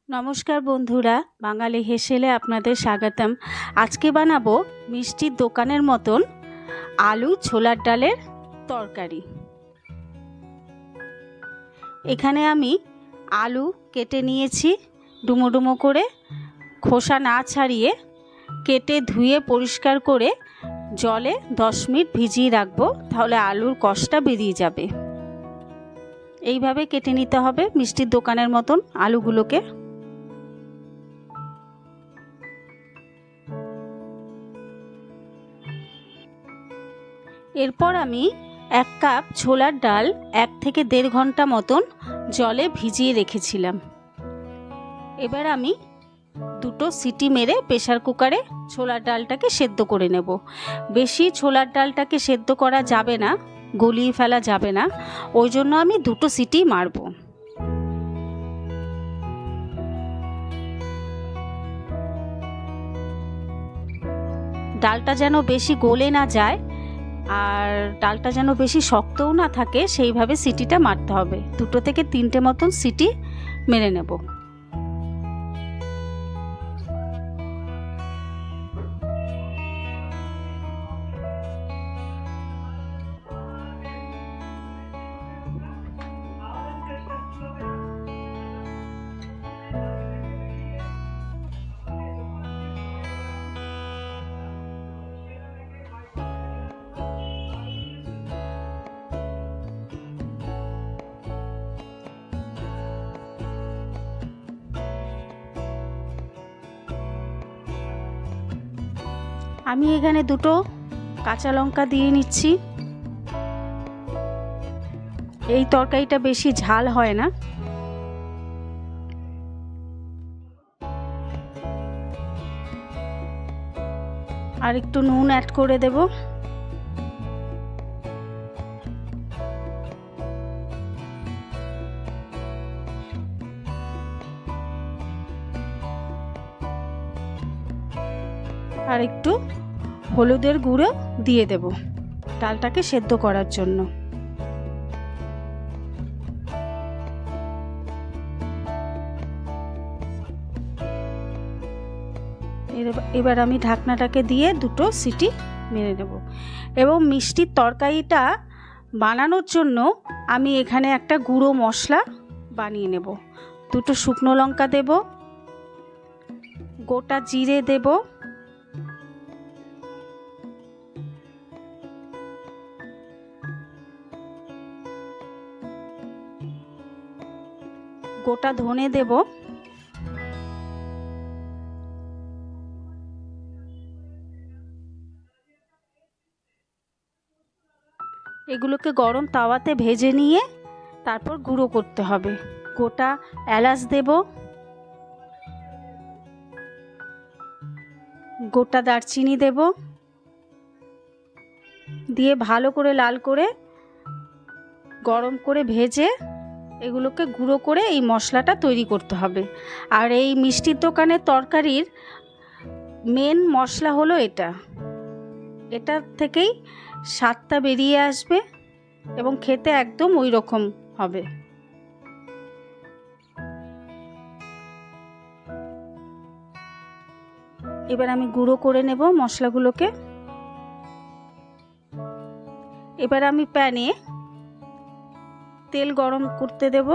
নমস্কার বন্ধুরা, বাঙালি হেসেলে আপনাদের স্বাগতম। আজকে বানাবো মিষ্টির দোকানের মতন আলু ছোলার ডালের তরকারি। এখানে আমি আলু কেটে নিয়েছি ডুমো ডুমো করে, খোসা না ছাড়িয়ে কেটে ধুয়ে পরিষ্কার করে জলে 10 মিনিট ভিজিয়ে রাখবো, তাহলে আলুর কষটা বেরিয়ে যাবে। এইভাবে কেটে নিতে হবে মিষ্টির দোকানের মতন আলুগুলোকে। এরপর আমি 1 কাপ ছোলার ডাল 1 থেকে 1.5 ঘন্টা মতন জলে ভিজিয়ে রেখেছিলাম। এবার আমি 2টো সিটি মেরে প্রেসার কুকারে ছোলার ডালটাকে সেদ্ধ করে নেব। বেশি ছোলার ডালটাকে সেদ্ধ করা যাবে না, গলিয়ে ফেলা যাবে না, ওই জন্য আমি 2টো সিটি মারব। ডালটা যেন বেশি গলে না যায় আর ডালটা যেন বেশি শক্তও না থাকে, সেইভাবে সিটিটা মারতে হবে। 2 থেকে 3টে মতন সিটি মেরে নেব। আমি এখানে 2টো কাঁচা লঙ্কা দিয়ে নিচ্ছি। এই তরকারিটা বেশি ঝাল হয় না। আর একটু নুন অ্যাড করে দেব। আর একটু হলুদের গুঁড়ো দিয়ে দেব ডালটাকে সেদ্ধ করার জন্য। এবার আমি ঢাকনাটাকে দিয়ে 2টো সিটি মেরে নেব। এবং মিষ্টির তরকারিটা বানানোর জন্য আমি এখানে একটা গুঁড়ো মশলা বানিয়ে নেব। 2টো শুকনো লঙ্কা দেব, গোটা জিরে দেব, গোটা ধনে দেব, এগুলোকে গরম তাওয়াতে ভেজে নিয়ে তারপর গুঁড়ো করতে হবে। গোটা এলাচ দেব, গোটা দারচিনি দেব, দিয়ে ভালো করে লাল করে গরম করে ভেজে এগুলোকে গুঁড়ো করে এই মশলাটা তৈরি করতে হবে। আর এই মিষ্টির দোকানের তরকারির মেন মশলা হলো এটা থেকেই স্বাদটা বেরিয়ে আসবে এবং খেতে একদম ওই রকম হবে। এবার আমি গুঁড়ো করে নেব মশলাগুলোকে। এবার আমি প্যানে তেল গরম করতে দেব।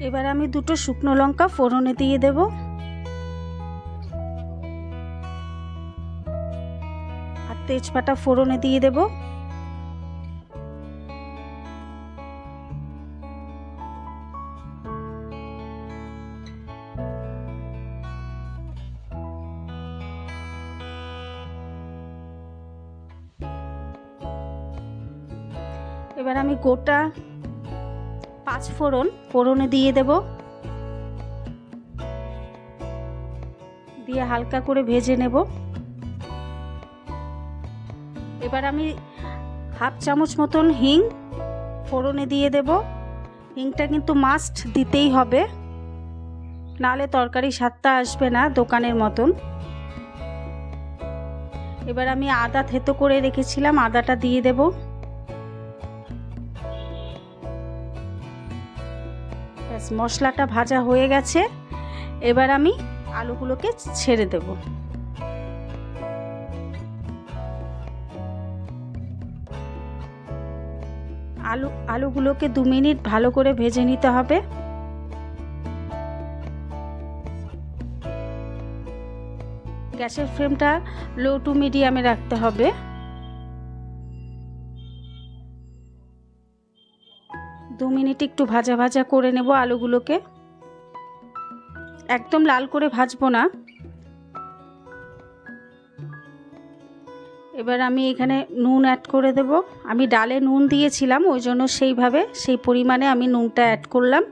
এবার আমি 2টো শুকনো লঙ্কা ফোড়নে দিয়ে দেব। আর তেজপাতা ফোড়নে দিয়ে দেব। এবার আমি গোটা 5 ফোড়নে দিয়ে দেব, দিয়ে হালকা করে ভেজে নেব। এবার আমি হাফ চামচ মতন হিং ফোড়নে দিয়ে দেব। হিংটা কিন্তু মাস্ট দিতেই হবে, নাহলে তরকারি স্বাদটা আসবে না দোকানের মতন। এবার আমি আদা থেতো করে রেখেছিলাম, আদাটা দিয়ে দেব। ব্যাস, মশলাটা ভাজা হয়ে গেছে। এবার আমি আলুগুলোকে ছেড়ে দেব। আলুগুলোকে 2 মিনিট ভালো করে ভেজে নিতে হবে। গ্যাসের ফ্লেমটা লো টু মিডিয়ামে রাখতে হবে। 2 মিনিট একটু ভাজা ভাজা করে নেব আলুগুলোকে, একদম লাল করে ভাজবো না। এবার আমি এখানে নুন অ্যাড করে দেব। আমি ডালে নুন দিয়েছিলাম, ওই জন্য সেই পরিমাণে আমি নুনটা অ্যাড করলাম।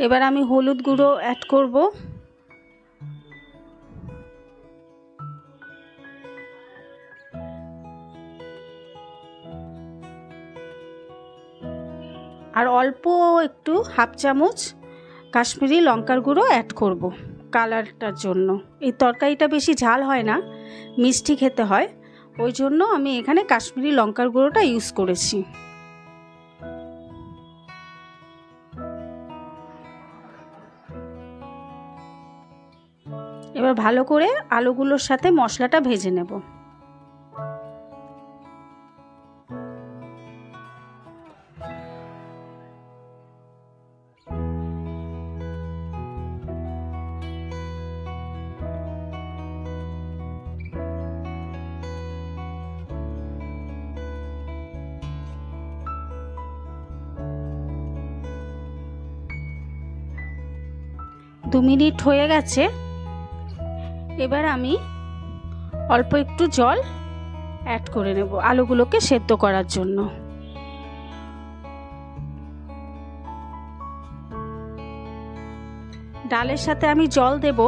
এবার আমি হলুদ গুঁড়ো অ্যাড করব। আর অল্প একটু হাফ চামচ কাশ্মীরি লঙ্কার গুঁড়ো অ্যাড করব কালারটার জন্য। এই তরকারিটা বেশি ঝাল হয় না, মিষ্টি খেতে হয়, ওই জন্য আমি এখানে কাশ্মীরি লঙ্কার গুঁড়োটা ইউজ করেছি। এবার ভালো করে আলুগুলোর সাথে মশলাটা ভেজে নেব। দু মিনিট হয়ে গেছে। এবার আমি অল্প একটু জল অ্যাড করে নেব আলুগুলোকে সেদ্ধ করার জন্য। ডালের সাথে আমি জল দেব,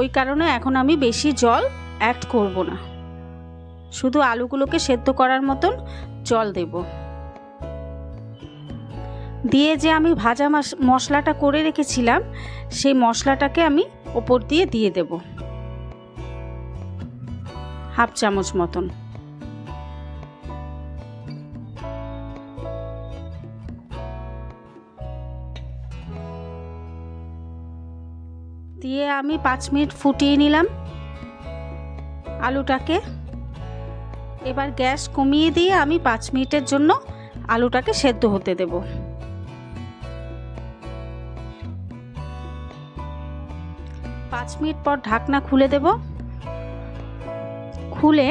ওই কারণে এখন আমি বেশি জল অ্যাড করব না, শুধু আলুগুলোকে সেদ্ধ করার মতন জল দেব। দিয়ে যে আমি ভাজা মশলাটা করে রেখেছিলাম, সেই মশলাটাকে আমি ওপর দিয়ে দেব, হাফ চামচ মতন। দিয়ে আমি 5 মিনিট ফুটিয়ে নিলাম আলুটাকে। এবার গ্যাস কমিয়ে দিয়ে আমি 5 মিনিটের জন্য আলুটাকে সেদ্ধ হতে দেব। 5 মিনিট পর ঢাকনা খুলে দেব। খুলে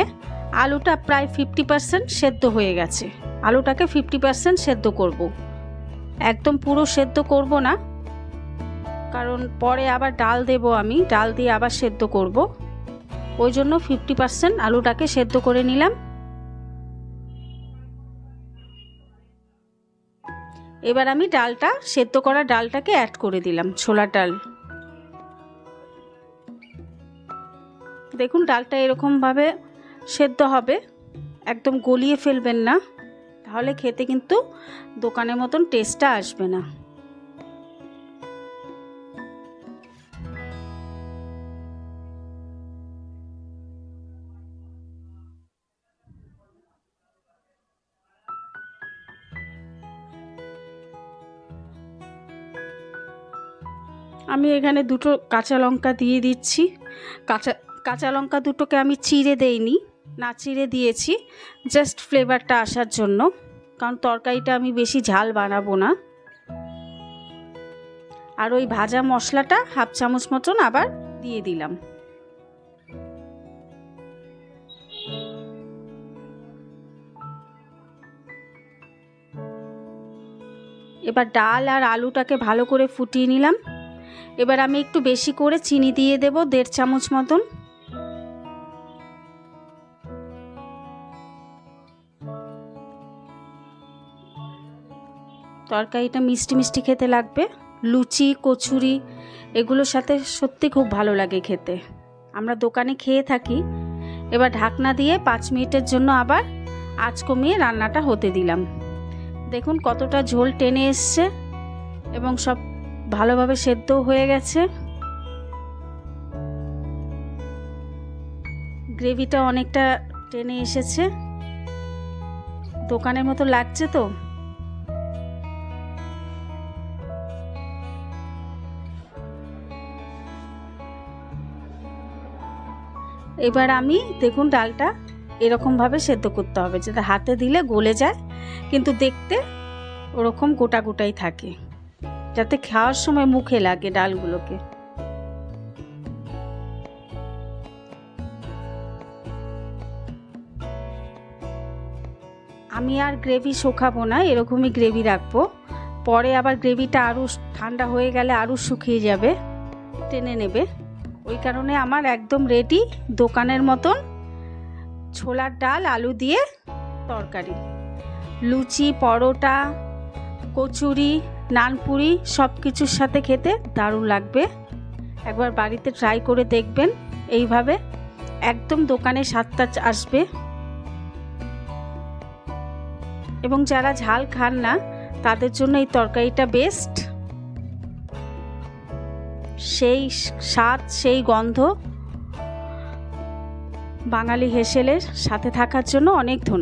আলুটা প্রায় 50% সেদ্ধ হয়ে গেছে। আলুটাকে 50% সেদ্ধ করব, একদম পুরো সেদ্ধ করব না, কারণ পরে আবার ডাল দেব, আমি ডাল দিয়ে আবার সেদ্ধ করব, ওই জন্য 50% আলুটাকে সেদ্ধ করে নিলাম। এবার আমি সেদ্ধ করা ডালটাকে অ্যাড করে দিলাম, ছোলার ডাল। দেখুন ডালটা এরকমভাবে সেদ্ধ হবে, একদম গলিয়ে ফেলবেন না, তাহলে খেতে কিন্তু দোকানের মতন টেস্টটা আসবে না। আমি এখানে 2টো কাঁচা লঙ্কা দিয়ে দিচ্ছি। কাঁচা লঙ্কা দুটোকে আমি চিড়ে দেইনি, না চিড়ে দিয়েছি, জাস্ট ফ্লেভারটা আসার জন্য, কারণ তরকারিটা আমি বেশি ঝাল বানাবো না। আর ওই ভাজা মশলাটা হাফ চামচ মতন আবার দিয়ে দিলাম। এবার ডাল আর আলুটাকে ভালো করে ফুটিয়ে নিলাম। এবার আমি একটু বেশি করে চিনি দিয়ে দেব, 1.5 চামচ মতন। তরকারিটা মিষ্টি মিষ্টি খেতে লাগবে। লুচি, কচুরি এগুলোর সাথে সত্যি খুব ভালো লাগে খেতে। আমরা দোকানে খেয়ে থাকি। এবার ঢাকনা দিয়ে 5 মিনিটের জন্য আবার আঁচ কমিয়ে রান্নাটা হতে দিলাম। দেখুন কতটা ঝোল টেনে এসছে এবং সব ভালোভাবে সেদ্ধও হয়ে গেছে। গ্রেভিটা অনেকটা টেনে এসেছে, দোকানের মতো লাগছে তো। এবার আমি দেখুন ডালটা এরকমভাবে সেদ্ধ করতে হবে যাতে হাতে দিলে গলে যায়, কিন্তু দেখতে ওরকম গোটা গোটাই থাকে, যাতে খাওয়ার সময় মুখে লাগে ডালগুলোকে। আমি আর গ্রেভি শুকাবো না, এরকমই গ্রেভি রাখবো। পরে আবার গ্রেভিটা আরও ঠান্ডা হয়ে গেলে আরও শুকিয়ে যাবে, টেনে নেবে। ওই কারণে আমার একদম রেডি দোকানের মতন ছোলার ডাল আলু দিয়ে তরকারি। লুচি, পরোটা, কচুরি, নানপুরি সব কিছুর সাথে খেতে দারুণ লাগবে। একবার বাড়িতে ট্রাই করে দেখবেন, এইভাবে একদম দোকানে স্বাদটা আসবে। এবং যারা ঝাল খান না তাদের জন্য এই তরকারিটা বেস্ট। সেই স্বাদ, সেই গন্ধ। বাঙালি হেসেলের সাথে থাকার জন্য অনেক ধন্যবাদ।